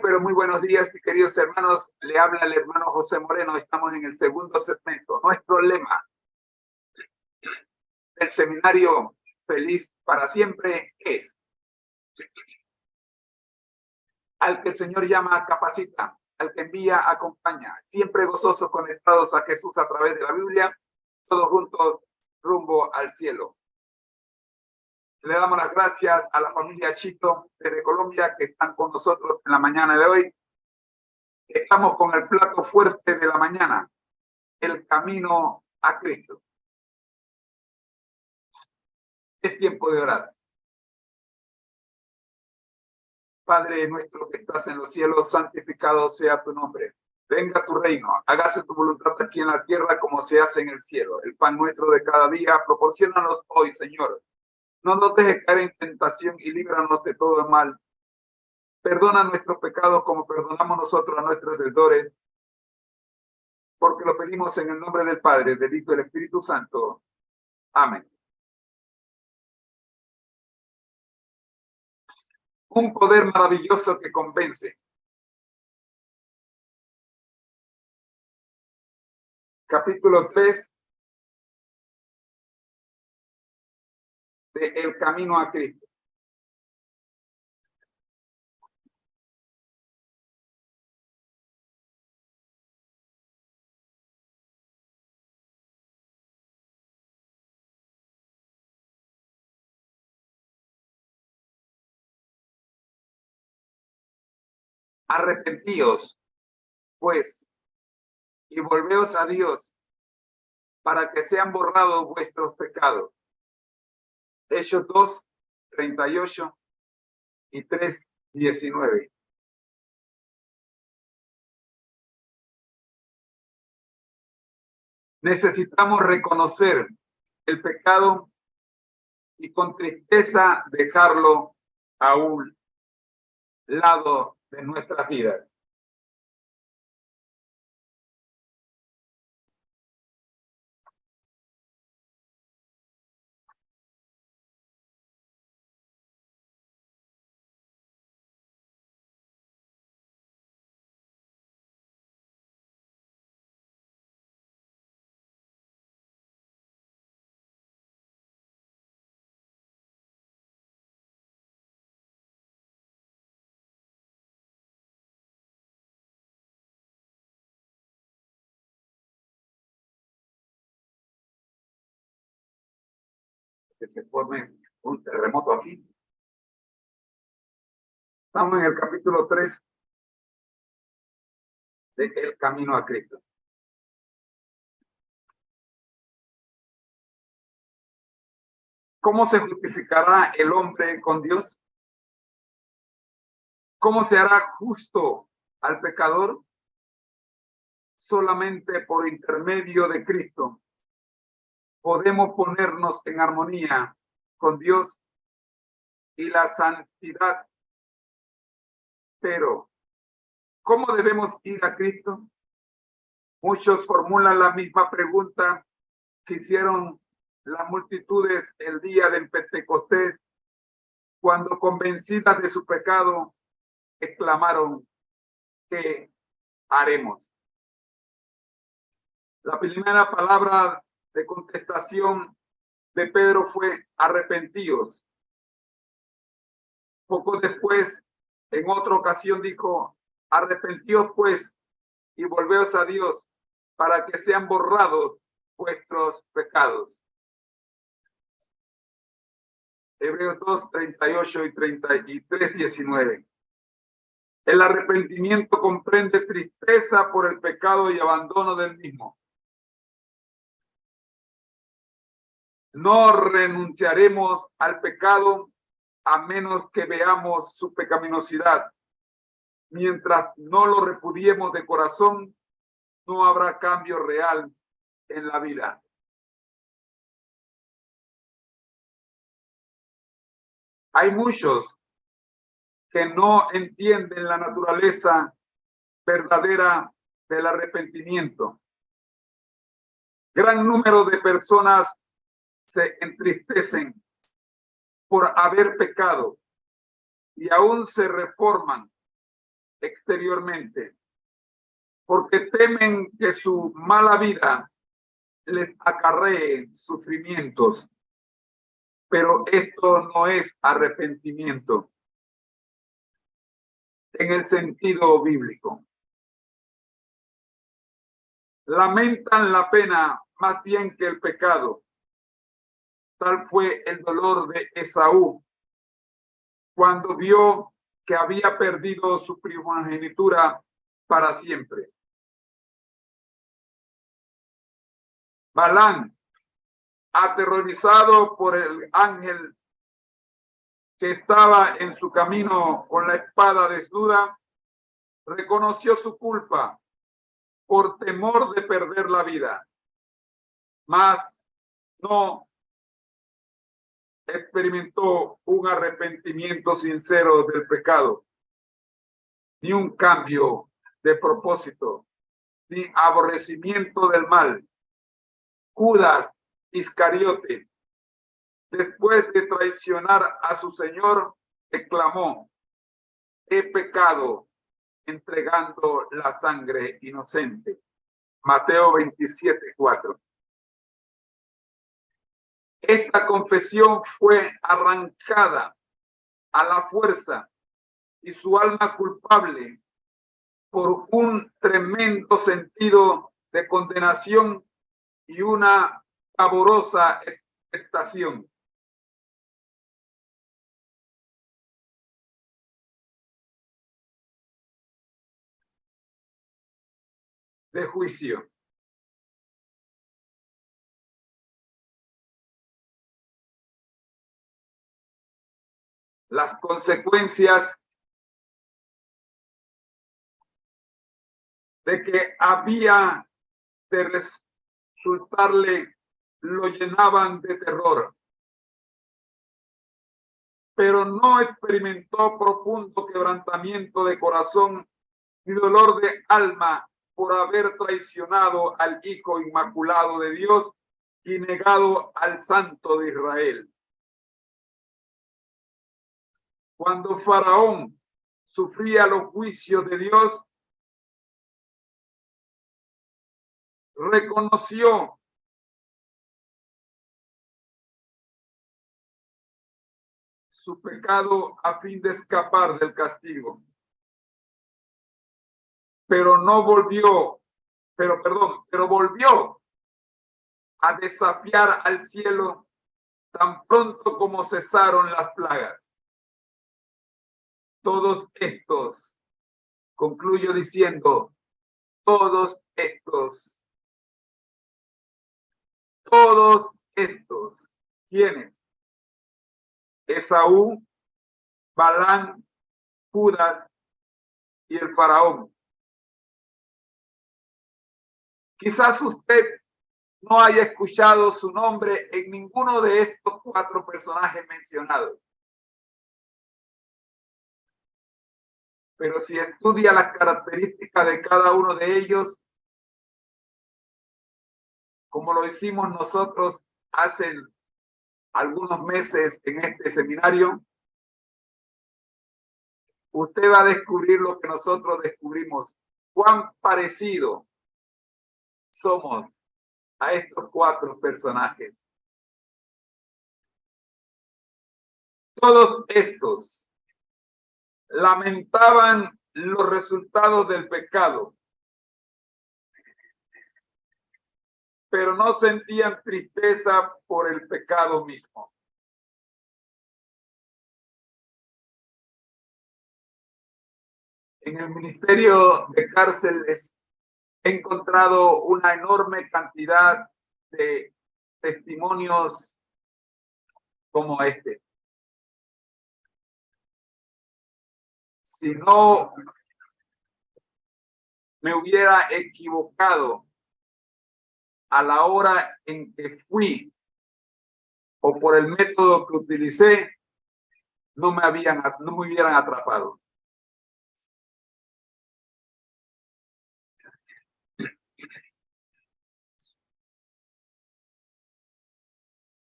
Pero muy buenos días, mis queridos hermanos. Le habla el hermano José Moreno. Estamos en el segundo segmento. Nuestro lema del seminario Feliz para Siempre es: al que el Señor llama, capacita; al que envía, acompaña. Siempre gozosos, conectados a Jesús a través de la Biblia, todos juntos rumbo al cielo. Le damos las gracias a la familia Chito desde Colombia que están con nosotros en la mañana de hoy. Estamos con el plato fuerte de la mañana: el camino a Cristo. Es tiempo de orar. Padre nuestro que estás en los cielos, santificado sea tu nombre. Venga tu reino, hágase tu voluntad aquí en la tierra como se hace en el cielo. El pan nuestro de cada día, proporciónanos hoy, Señor. No nos dejes caer en tentación y líbranos de todo el mal. Perdona nuestros pecados como perdonamos nosotros a nuestros deudores, porque lo pedimos en el nombre del Padre, del Hijo y del Espíritu Santo. Amén. Un poder maravilloso que convence. Capítulo 3 de El Camino a Cristo. Arrepentíos, pues, y volveos a Dios, para que sean borrados vuestros pecados. Hechos 2, 38 y 3, 19. Necesitamos reconocer el pecado y con tristeza dejarlo a un lado de nuestras vidas. Que se forme un terremoto aquí. Estamos en el capítulo 3 de El Camino a Cristo. ¿Cómo se justificará el hombre con Dios? ¿Cómo se hará justo al pecador? Solamente por intermedio de Cristo podemos ponernos en armonía con Dios y la santidad. Pero, ¿cómo debemos ir a Cristo? Muchos formulan la misma pregunta que hicieron las multitudes el día del Pentecostés, cuando, convencidas de su pecado, exclamaron: ¿qué haremos? La primera palabra de contestación de Pedro fue: arrepentíos. Poco después, en otra ocasión, dijo: arrepentíos pues y volveos a Dios, para que sean borrados vuestros pecados. Hebreos 2, 38 y 33, 19. El arrepentimiento comprende tristeza por el pecado y abandono del mismo. No renunciaremos al pecado a menos que veamos su pecaminosidad. Mientras no lo repudiemos de corazón, no habrá cambio real en la vida. Hay muchos que no entienden la naturaleza verdadera del arrepentimiento. Gran número de personas se entristecen por haber pecado y aún se reforman exteriormente, porque temen que su mala vida les acarree sufrimientos, pero esto no es arrepentimiento en el sentido bíblico. Lamentan la pena más bien que el pecado. Tal fue el dolor de Esaú cuando vio que había perdido su primogenitura para siempre. Balán, aterrorizado por el ángel que estaba en su camino con la espada desnuda, reconoció su culpa por temor de perder la vida, mas no experimentó un arrepentimiento sincero del pecado, ni un cambio de propósito, ni aborrecimiento del mal. Judas Iscariote, después de traicionar a su Señor, exclamó: he pecado entregando la sangre inocente. Mateo 27:4. Esta confesión fue arrancada a la fuerza y su alma culpable por un tremendo sentido de condenación y una pavorosa expectación. De juicio. Las consecuencias de que había de resultarle lo llenaban de terror, pero no experimentó profundo quebrantamiento de corazón ni dolor de alma por haber traicionado al Hijo Inmaculado de Dios y negado al Santo de Israel. Cuando Faraón sufría los juicios de Dios, reconoció su pecado a fin de escapar del castigo. Pero volvió a desafiar al cielo tan pronto como cesaron las plagas. Todos estos, concluyo diciendo, todos estos, ¿quiénes? Esaú, Balán, Judas y el faraón. Quizás usted no haya escuchado su nombre en ninguno de estos 4 personajes mencionados. Pero si estudia las características de cada uno de ellos, como lo hicimos nosotros hace algunos meses en este seminario, usted va a descubrir lo que nosotros descubrimos, cuán parecido somos a estos 4 personajes. Todos estos lamentaban los resultados del pecado, pero no sentían tristeza por el pecado mismo. En el ministerio de cárceles he encontrado una enorme cantidad de testimonios como este. Si no me hubiera equivocado a la hora en que fui o por el método que utilicé, no me hubieran atrapado.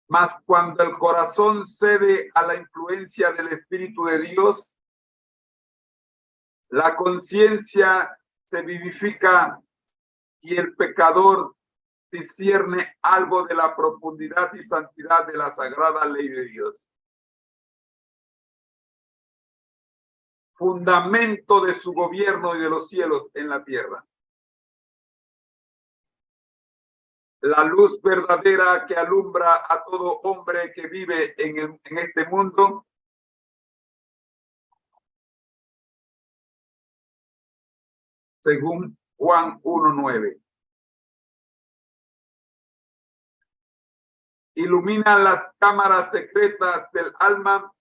Mas cuando el corazón cede a la influencia del Espíritu de Dios, La conciencia se vivifica y el pecador discierne algo de la profundidad y santidad de la sagrada ley de Dios. Fundamento de su gobierno y de los cielos en la tierra. La luz verdadera que alumbra a todo hombre que vive en este mundo según Juan 1:9. Ilumina las cámaras secretas del alma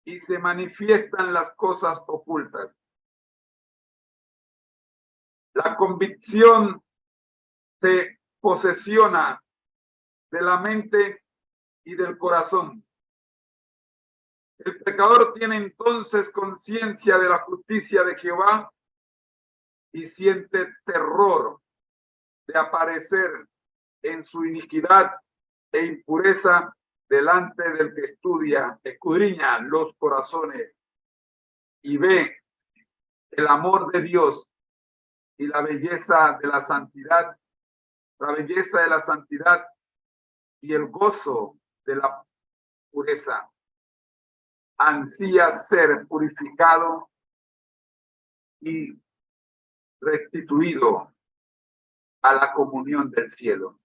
y se manifiestan las cosas ocultas. La convicción se posesiona de la mente y del corazón. El pecador tiene entonces conciencia de la justicia de Jehová y siente terror de aparecer en su iniquidad e impureza delante del que escudriña los corazones y ve el amor de Dios y la belleza de la santidad y el gozo de la pureza. Ansía ser purificado y restituido a la comunión del cielo.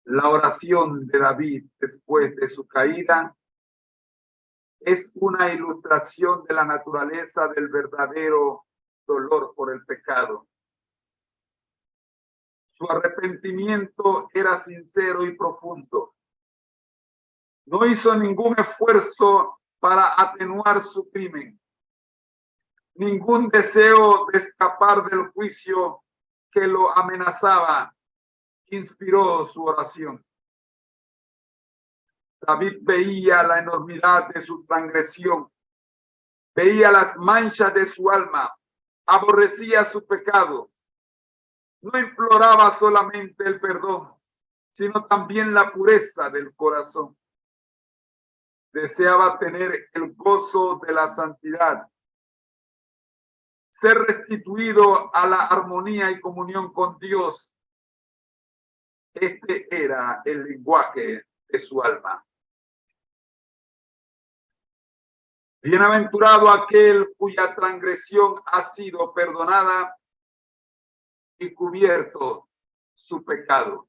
La oración de David después de su caída es una ilustración de la naturaleza del verdadero dolor por el pecado. Su arrepentimiento era sincero y profundo. No hizo ningún esfuerzo para atenuar su crimen. Ningún deseo de escapar del juicio que lo amenazaba inspiró su oración. David veía la enormidad de su transgresión, veía las manchas de su alma, aborrecía su pecado. No imploraba solamente el perdón, sino también la pureza del corazón. Deseaba tener el gozo de la santidad, ser restituido a la armonía y comunión con Dios. Este era el lenguaje de su alma. Bienaventurado aquel cuya transgresión ha sido perdonada y cubierto su pecado.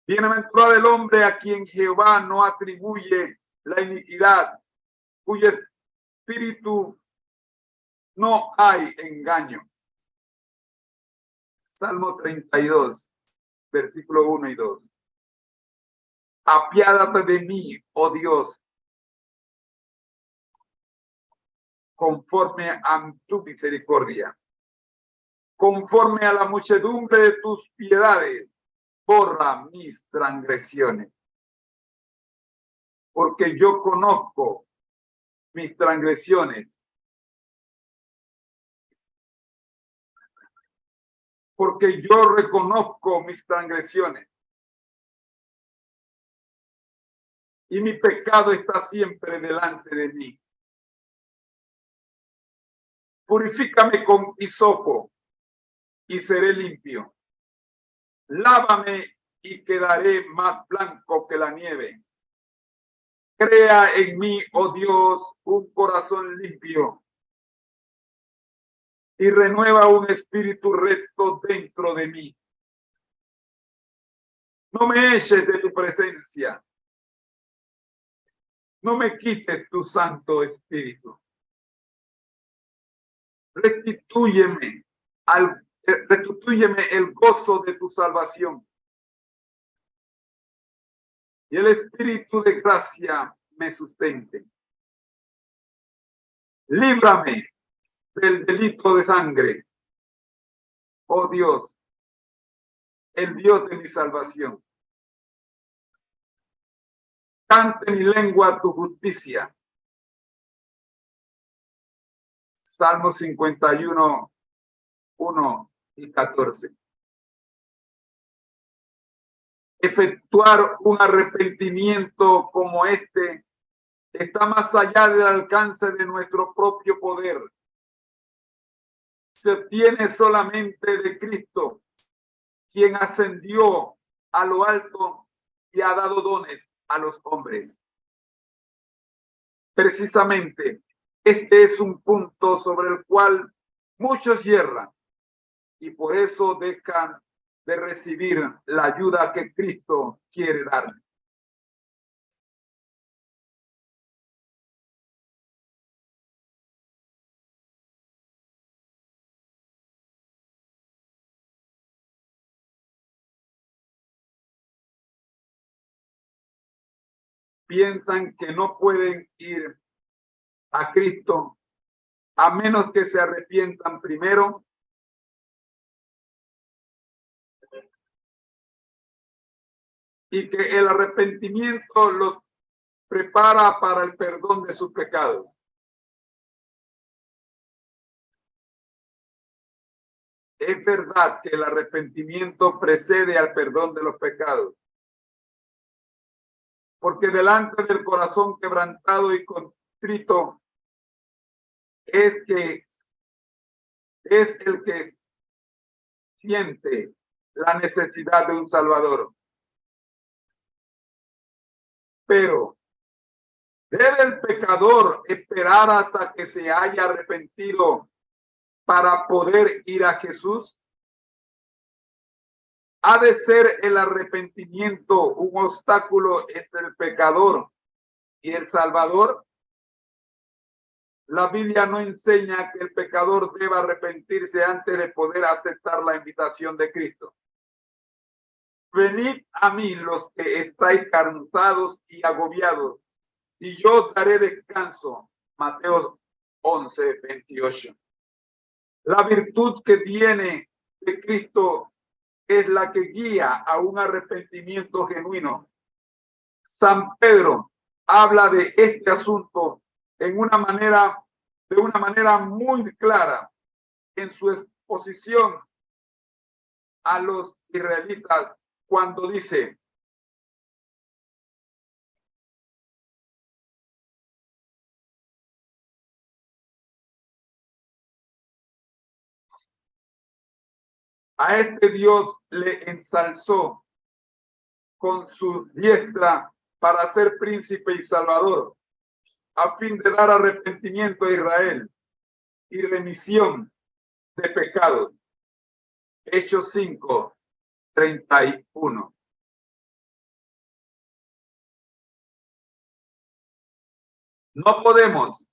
Bienaventurado el hombre a quien Jehová no atribuye la iniquidad, cuyo espíritu no hay engaño. Salmo 32, versículo 1 y 2. Apiádate de mí, oh Dios, conforme a tu misericordia. Conforme a la muchedumbre de tus piedades, borra mis transgresiones. Porque yo conozco mis transgresiones. Porque yo reconozco mis transgresiones. Y mi pecado está siempre delante de mí. Purifícame con hisopo y seré limpio. Lávame y quedaré más blanco que la nieve. Crea en mí, oh Dios, un corazón limpio y renueva un espíritu recto dentro de mí. No me eches de tu presencia. No me quites tu Santo Espíritu. Restitúyeme el gozo de tu salvación. Y el Espíritu de gracia me sustente. Líbrame del delito de sangre. Oh Dios, el Dios de mi salvación. Cante mi lengua tu justicia. Salmo 51, 1 y 14. Efectuar un arrepentimiento como este está más allá del alcance de nuestro propio poder. Se obtiene solamente de Cristo, quien ascendió a lo alto y ha dado dones a los hombres. Precisamente, este es un punto sobre el cual muchos hierran y por eso dejan de recibir la ayuda que Cristo quiere darles. Piensan que no pueden ir a Cristo a menos que se arrepientan primero y que el arrepentimiento los prepara para el perdón de sus pecados. Es verdad que el arrepentimiento precede al perdón de los pecados, porque delante del corazón quebrantado y contrito es el que siente la necesidad de un Salvador. Pero ¿debe el pecador esperar hasta que se haya arrepentido para poder ir a Jesús? ¿Ha de ser el arrepentimiento un obstáculo entre el pecador y el Salvador? La Biblia no enseña que el pecador deba arrepentirse antes de poder aceptar la invitación de Cristo. Venid a mí los que estáis cansados y agobiados, y yo daré descanso. Mateo 11:28. La virtud que viene de Cristo es la que guía a un arrepentimiento genuino. San Pedro habla de este asunto de una manera muy clara en su exposición a los israelitas cuando dice: a este Dios le ensalzó con su diestra para ser príncipe y salvador, a fin de dar arrepentimiento a Israel y remisión de pecados. Hechos 5:31. No podemos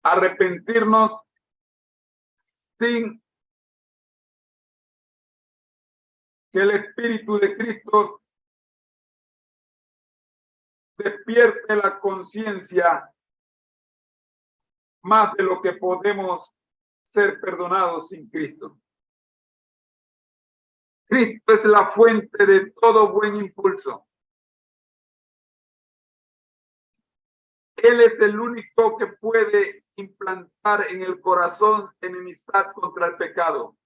arrepentirnos sin que el Espíritu de Cristo despierte la conciencia más de lo que podemos ser perdonados sin Cristo. Cristo es la fuente de todo buen impulso. Él es el único que puede implantar en el corazón enemistad contra el pecado.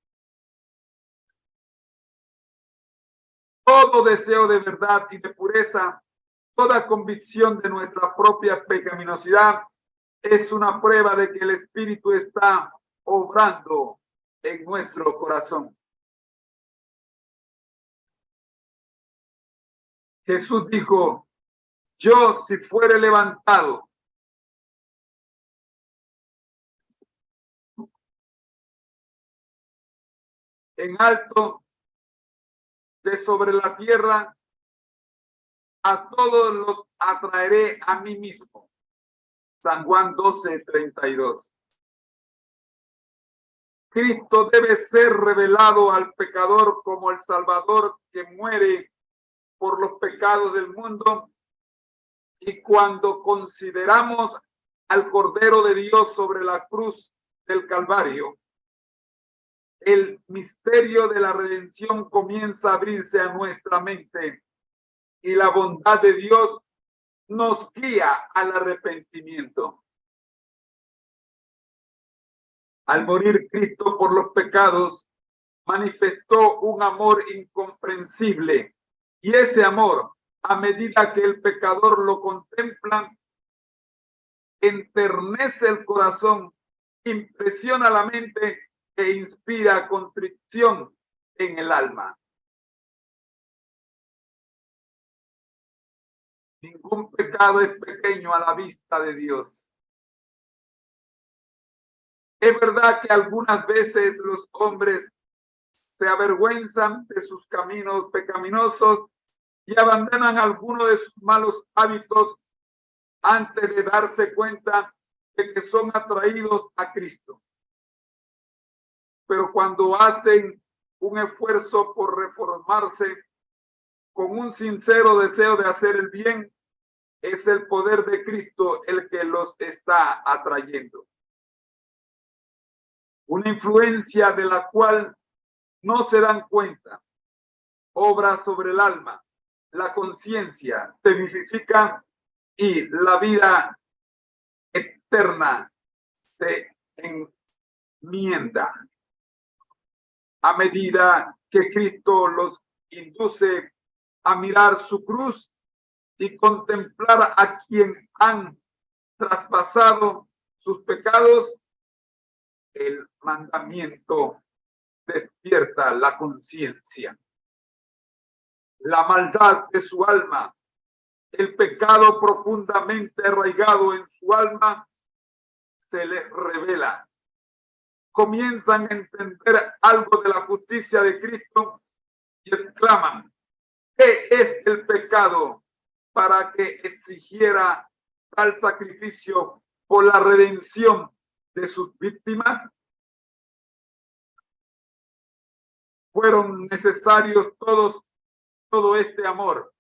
Todo deseo de verdad y de pureza, toda convicción de nuestra propia pecaminosidad es una prueba de que el Espíritu está obrando en nuestro corazón. Jesús dijo: yo, si fuere levantado en alto de sobre la tierra, a todos los atraeré a mí mismo. San Juan 12:32. Cristo debe ser revelado al pecador como el Salvador que muere por los pecados del mundo, y cuando consideramos al Cordero de Dios sobre la cruz del Calvario, el misterio de la redención comienza a abrirse a nuestra mente y la bondad de Dios nos guía al arrepentimiento. Al morir Cristo por los pecados, manifestó un amor incomprensible, y ese amor a medida que el pecador lo contempla, enternece el corazón, impresiona la mente e inspira contrición en el alma. Ningún pecado es pequeño a la vista de Dios. Es verdad que algunas veces los hombres se avergüenzan de sus caminos pecaminosos y abandonan alguno de sus malos hábitos antes de darse cuenta de que son atraídos a Cristo. Pero cuando hacen un esfuerzo por reformarse con un sincero deseo de hacer el bien, es el poder de Cristo el que los está atrayendo. Una influencia de la cual no se dan cuenta. Obra sobre el alma, la conciencia se vivifica y la vida eterna se enmienda. A medida que Cristo los induce a mirar su cruz y contemplar a quien han traspasado sus pecados, el mandamiento despierta la conciencia. La maldad de su alma, el pecado profundamente arraigado en su alma, se les revela. Comienzan a entender algo de la justicia de Cristo y exclaman: ¿qué es el pecado para que exigiera tal sacrificio por la redención de sus víctimas? Fueron necesarios todo este amor,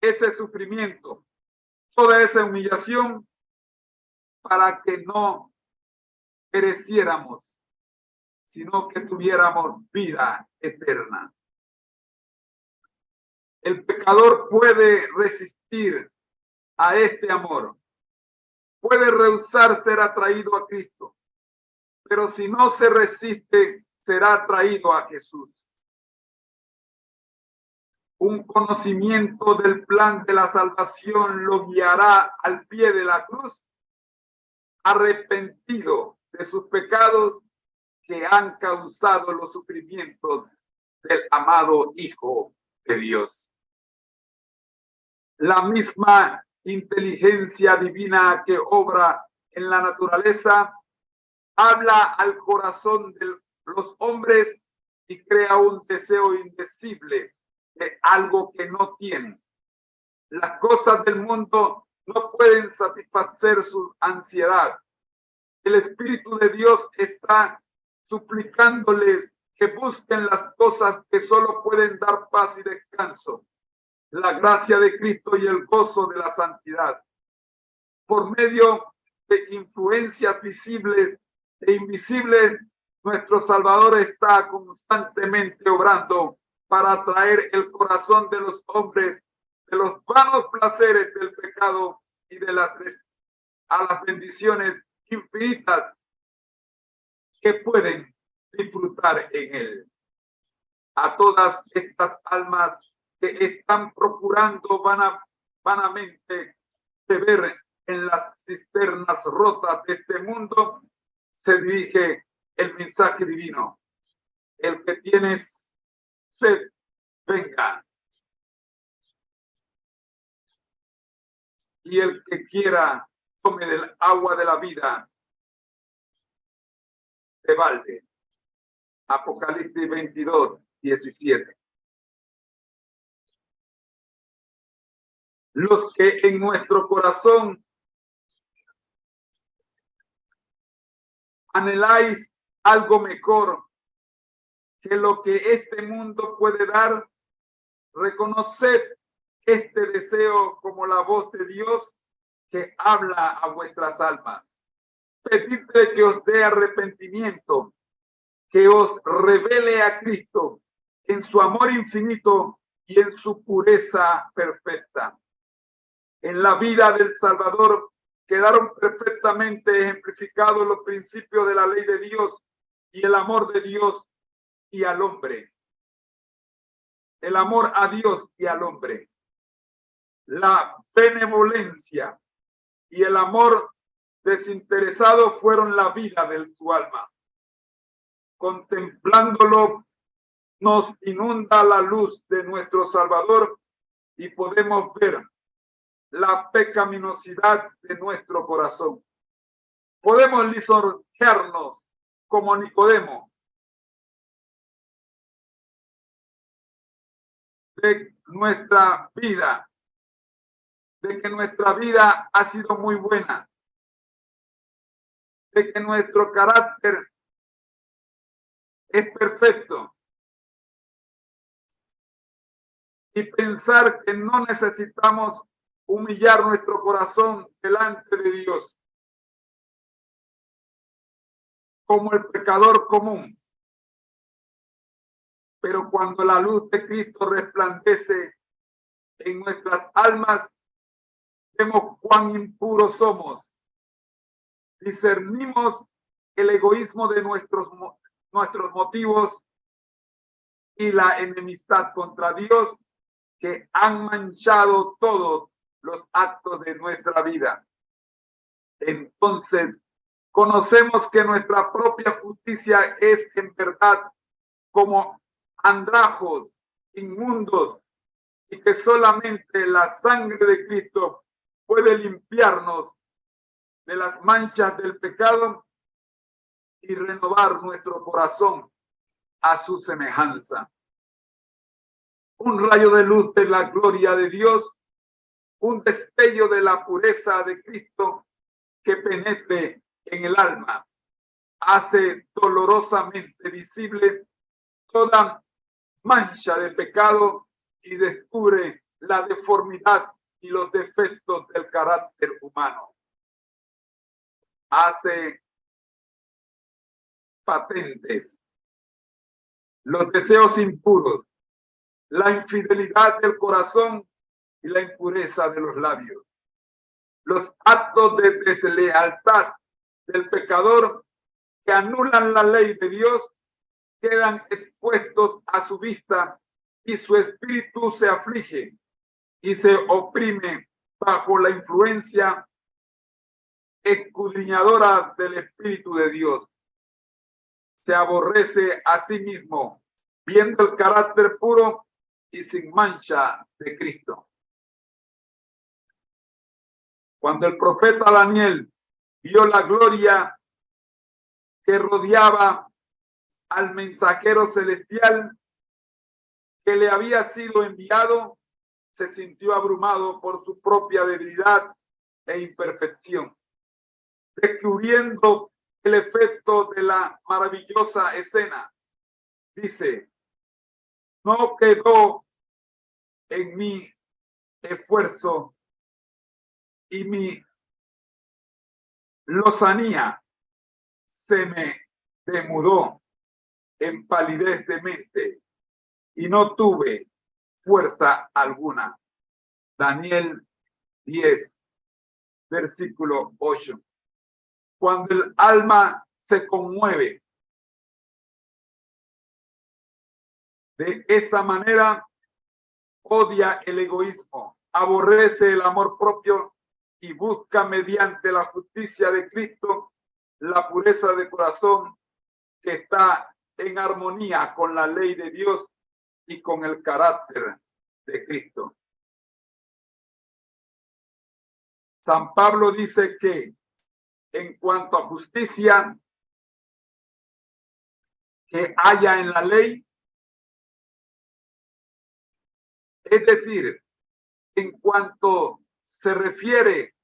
ese sufrimiento, toda esa humillación para que no pereciéramos, sino que tuviéramos vida eterna. El pecador puede resistir a este amor, puede rehusar ser atraído a Cristo, pero si no se resiste, será atraído a Jesús. Un conocimiento del plan de la salvación lo guiará al pie de la cruz, arrepentido de sus pecados que han causado los sufrimientos del amado Hijo de Dios. La misma inteligencia divina que obra en la naturaleza habla al corazón de los hombres y crea un deseo indecible de algo que no tienen. Las cosas del mundo no pueden satisfacer su ansiedad. El Espíritu de Dios está suplicándoles que busquen las cosas que solo pueden dar paz y descanso, la gracia de Cristo y el gozo de la santidad. Por medio de influencias visibles e invisibles, nuestro Salvador está constantemente obrando para atraer el corazón de los hombres de los vanos placeres del pecado y de a las bendiciones infinitas que pueden disfrutar en él. A todas estas almas que están procurando vanamente beber en las cisternas rotas de este mundo, se dirige el mensaje divino: el que tiene sed, venga. Y el que quiera, tome del agua de la vida de balde. Apocalipsis 22, 17. Los que en nuestro corazón anheláis algo mejor que lo que este mundo puede dar, reconoced este deseo como la voz de Dios que habla a vuestras almas. Pedidle que os dé arrepentimiento, que os revele a Cristo en su amor infinito y en su pureza perfecta. En la vida del Salvador quedaron perfectamente ejemplificados los principios de la ley de Dios y el amor de Dios y al hombre. el amor a Dios y al hombre, la benevolencia y el amor desinteresado fueron la vida de su alma. Contemplándolo, nos inunda la luz de nuestro Salvador y podemos ver la pecaminosidad de nuestro corazón. Podemos lisonjearnos como Nicodemo de nuestra vida, de que nuestra vida ha sido muy buena, de que nuestro carácter es perfecto y pensar que no necesitamos humillar nuestro corazón delante de Dios como el pecador común. Pero cuando la luz de Cristo resplandece en nuestras almas, vemos cuán impuros somos. Discernimos el egoísmo de nuestros motivos y la enemistad contra Dios que han manchado todos los actos de nuestra vida. Entonces, conocemos que nuestra propia justicia es en verdad como andrajos inmundos y que solamente la sangre de Cristo puede limpiarnos de las manchas del pecado y renovar nuestro corazón a su semejanza. Un rayo de luz de la gloria de Dios, un destello de la pureza de Cristo que penetre en el alma, hace dolorosamente visible toda mancha de pecado y descubre la deformidad y los defectos del carácter humano. Hace patentes los deseos impuros, la infidelidad del corazón y la impureza de los labios. Los actos de deslealtad del pecador que anulan la ley de Dios quedan expuestos a su vista y su espíritu se aflige y se oprime bajo la influencia escudriñadora del Espíritu de Dios. Se aborrece a sí mismo, viendo el carácter puro y sin mancha de Cristo. Cuando el profeta Daniel vio la gloria que rodeaba al mensajero celestial que le había sido enviado, se sintió abrumado por su propia debilidad e imperfección, descubriendo el efecto de la maravillosa escena. Dice, no quedó en mi esfuerzo y mi lozanía se me demudó en palidez de mente y no tuve fuerza alguna. Daniel 10, versículo 8. Cuando el alma se conmueve de esa manera, odia el egoísmo, aborrece el amor propio y busca mediante la justicia de Cristo la pureza de corazón que está en armonía con la ley de Dios y con el carácter de Cristo. San Pablo dice que en cuanto a justicia que haya en la ley, es decir, en cuanto se refiere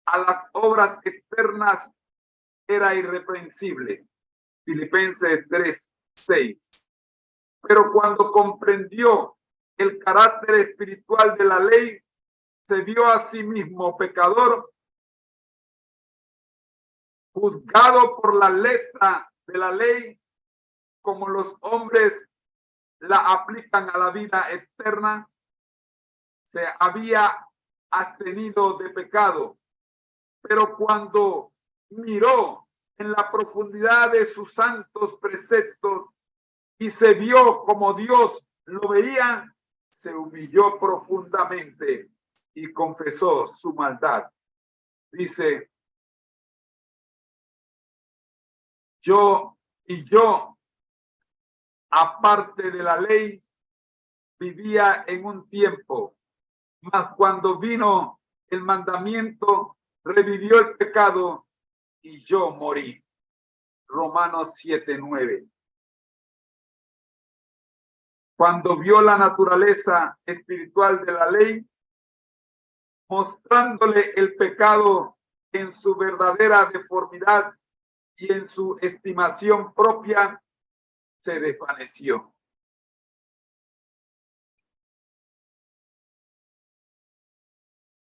a las obras externas, era irreprensible. Filipenses 3:6. Pero cuando comprendió el carácter espiritual de la ley, se vio a sí mismo pecador, juzgado por la letra de la ley, como los hombres la aplican a la vida externa, se había abstenido de pecado. Pero cuando miró en la profundidad de sus santos preceptos y se vio como Dios lo veía, se humilló profundamente y confesó su maldad. Dice, yo, aparte de la ley, vivía en un tiempo, mas cuando vino el mandamiento, revivió el pecado y yo morí. Romanos 7:9. Cuando vio la naturaleza espiritual de la ley, mostrándole el pecado en su verdadera deformidad y en su estimación propia, se desvaneció.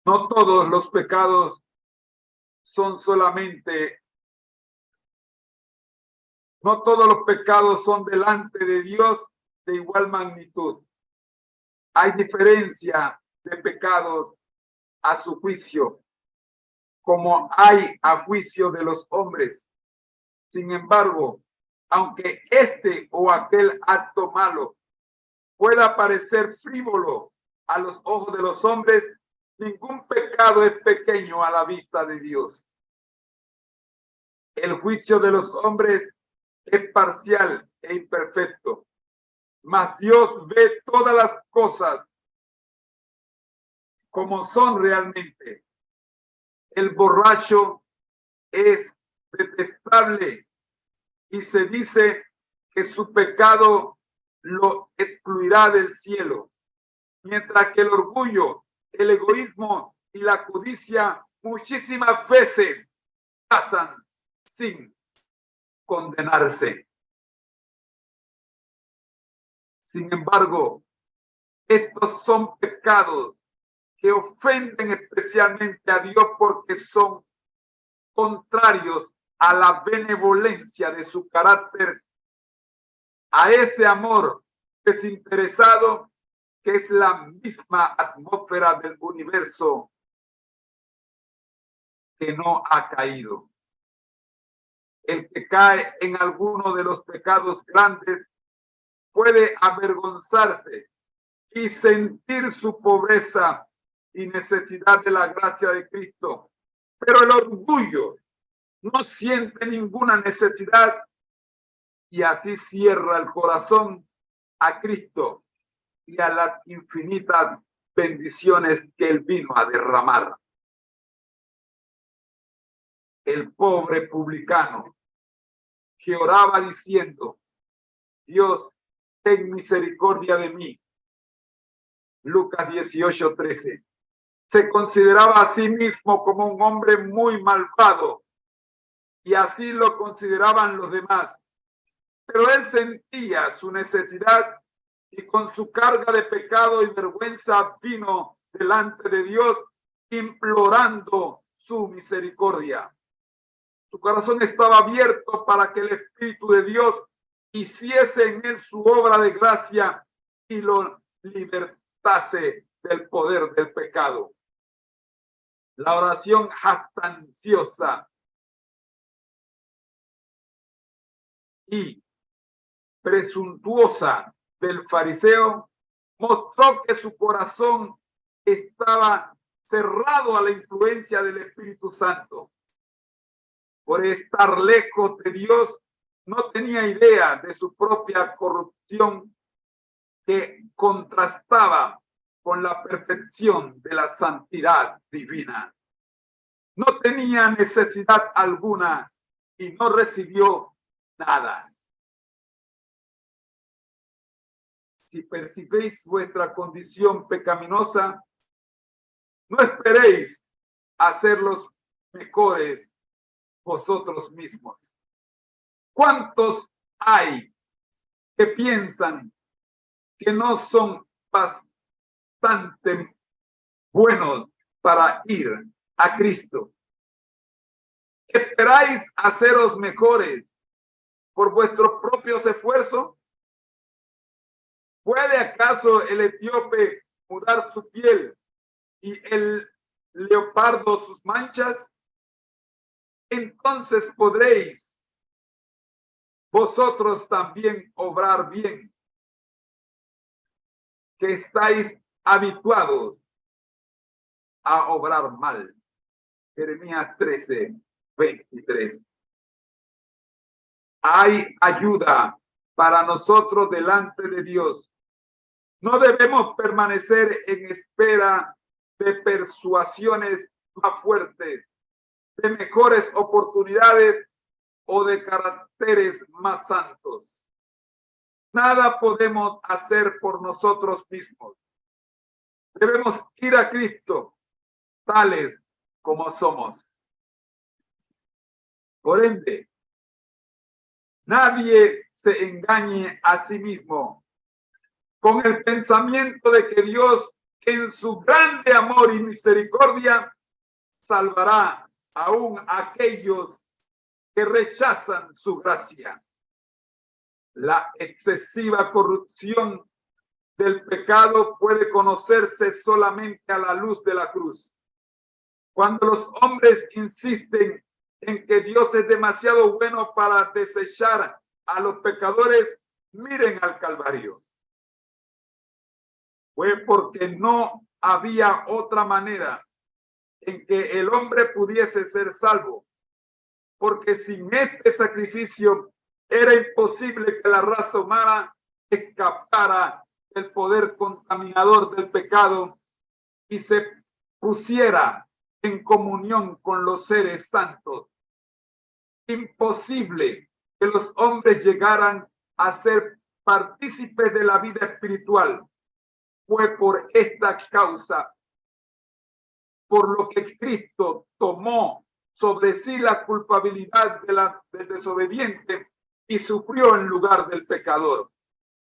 No todos los pecados son solamente, no todos los pecados son delante de Dios de igual magnitud. Hay diferencia de pecados a su juicio, como hay a juicio de los hombres. Sin embargo, aunque este o aquel acto malo pueda parecer frívolo a los ojos de los hombres, ningún pecado es pequeño a la vista de Dios. El juicio de los hombres es parcial e imperfecto, mas Dios ve todas las cosas como son realmente. El borracho es detestable y se dice que su pecado lo excluirá del cielo, mientras que el orgullo, el egoísmo y la codicia muchísimas veces pasan sin condenarse. Sin embargo, estos son pecados que ofenden especialmente a Dios porque son contrarios a la benevolencia de su carácter, a ese amor desinteresado que es la misma atmósfera del universo que no ha caído. El que cae en alguno de los pecados grandes puede avergonzarse y sentir su pobreza y necesidad de la gracia de Cristo. Pero el orgullo no siente ninguna necesidad y así cierra el corazón a Cristo y a las infinitas bendiciones que Él vino a derramar. El pobre publicano que oraba diciendo, Dios, ten misericordia de mí. Lucas 18:13. Se consideraba a sí mismo como un hombre muy malvado y así lo consideraban los demás. Pero él sentía su necesidad y con su carga de pecado y vergüenza vino delante de Dios implorando su misericordia. Su corazón estaba abierto para que el Espíritu de Dios hiciese en él su obra de gracia y lo libertase del poder del pecado. La oración jactanciosa y presuntuosa del fariseo mostró que su corazón estaba cerrado a la influencia del Espíritu Santo. Por estar lejos de Dios, no tenía idea de su propia corrupción que contrastaba con la perfección de la santidad divina. No tenía necesidad alguna y no recibió nada. Si percibéis vuestra condición pecaminosa, no esperéis hacer los mejores vosotros mismos. ¿Cuántos hay que piensan que no son bastante buenos para ir a Cristo? ¿Esperáis haceros mejores por vuestros propios esfuerzos? ¿Puede acaso el etíope mudar su piel y el leopardo sus manchas? Entonces podréis vosotros también obrar bien. que estáis habituados a obrar mal. Jeremías 13:23. Hay ayuda para nosotros delante de Dios. No debemos permanecer en espera de persuasiones más fuertes, de mejores oportunidades o de caracteres más santos. Nada podemos hacer por nosotros mismos. Debemos ir a Cristo, tales como somos. Por ende, nadie se engañe a sí mismo con el pensamiento de que Dios, en su grande amor y misericordia, salvará aún a aquellos que rechazan su gracia. La excesiva corrupción del pecado puede conocerse solamente a la luz de la cruz. Cuando los hombres insisten en que Dios es demasiado bueno para desechar a los pecadores, miren al Calvario. Fue porque no había otra manera en que el hombre pudiese ser salvo, porque sin este sacrificio era imposible que la raza humana escapara del poder contaminador del pecado y se pusiera en comunión con los seres santos. Imposible que los hombres llegaran a ser partícipes de la vida espiritual. Fue por esta causa por lo que Cristo tomó sobre sí la culpabilidad del desobediente y sufrió en lugar del pecador.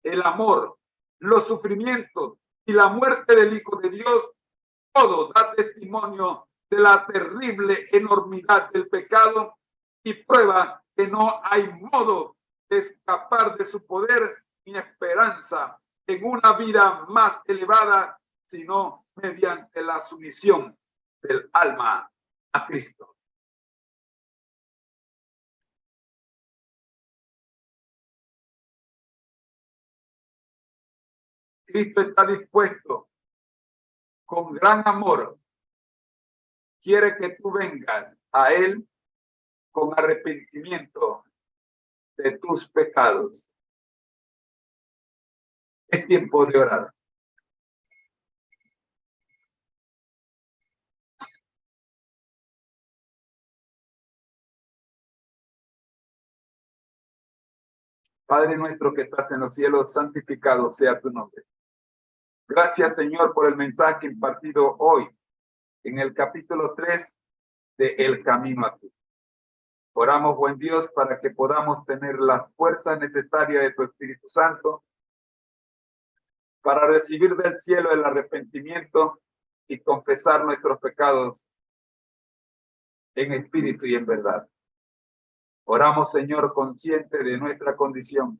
El amor, los sufrimientos y la muerte del Hijo de Dios, todo da testimonio de la terrible enormidad del pecado y prueba que no hay modo de escapar de su poder ni esperanza en una vida más elevada, sino mediante la sumisión del alma a Cristo. Cristo está dispuesto con gran amor. Quiere que tú vengas a Él con arrepentimiento de tus pecados. Es tiempo de orar. Padre nuestro que estás en los cielos, santificado sea tu nombre. Gracias, Señor, por el mensaje impartido hoy en el capítulo 3 de El Camino a ti. Oramos, buen Dios, para que podamos tener la fuerza necesaria de tu Espíritu Santo para recibir del cielo el arrepentimiento y confesar nuestros pecados en espíritu y en verdad. Oramos, Señor, consciente de nuestra condición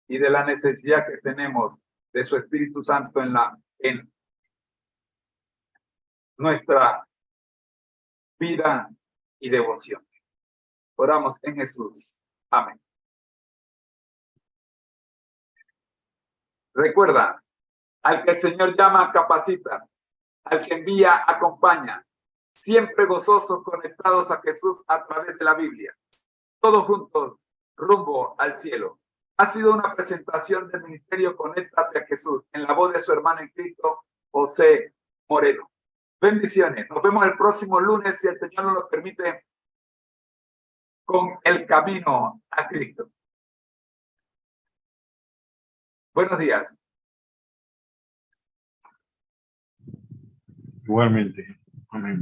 y de la necesidad que tenemos de su Espíritu Santo en nuestra vida y devoción. Oramos en Jesús. Amén. Recuerda, al que el Señor llama, capacita. Al que envía, acompaña. Siempre gozosos, conectados a Jesús a través de la Biblia. Todos juntos, rumbo al cielo. Ha sido una presentación del Ministerio Conéctate a Jesús en la voz de su hermano en Cristo, José Moreno. Bendiciones. Nos vemos el próximo lunes, si el Señor nos lo permite, con El Camino a Cristo. Buenos días. Igualmente. Amén.